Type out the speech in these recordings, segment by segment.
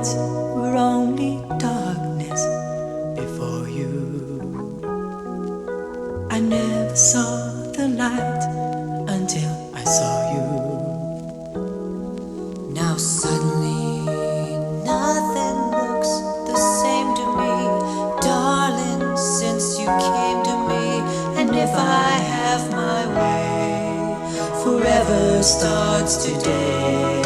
nights were only darkness before you. I never saw the light until I saw you. Now suddenly nothing looks the same to me, darling, since you came to me. And if I have my way, forever starts today.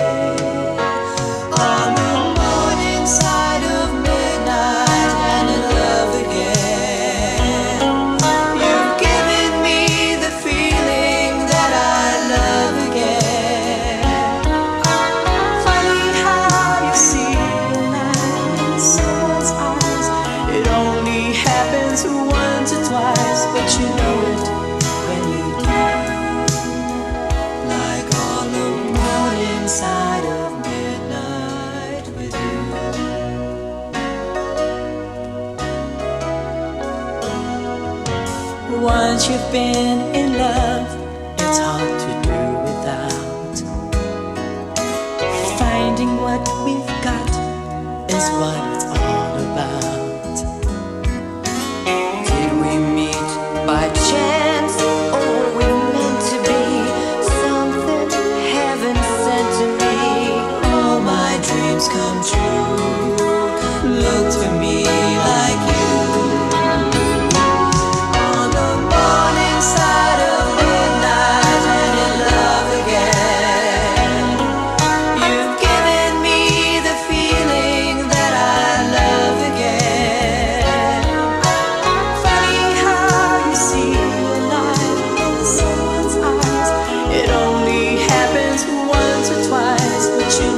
On the morning side of midnight and in love again, you've given me the feeling that I love again. Funny how you see a light in someone's eyes. It only happens once or twice, but you know it when you do. Like on the morning side of midnight with you. Once you've been in love, it's hard to do without. Finding what we've got is what it's all about. Did we meet by chance, or were we meant to be? Something heaven sent to me. All my dreams come true. Looked for me like you. On the morning side of midnight and in love again, you've given me the feeling that I love again. Funny how you see a light in someone's eyes. It only happens once or twice, but you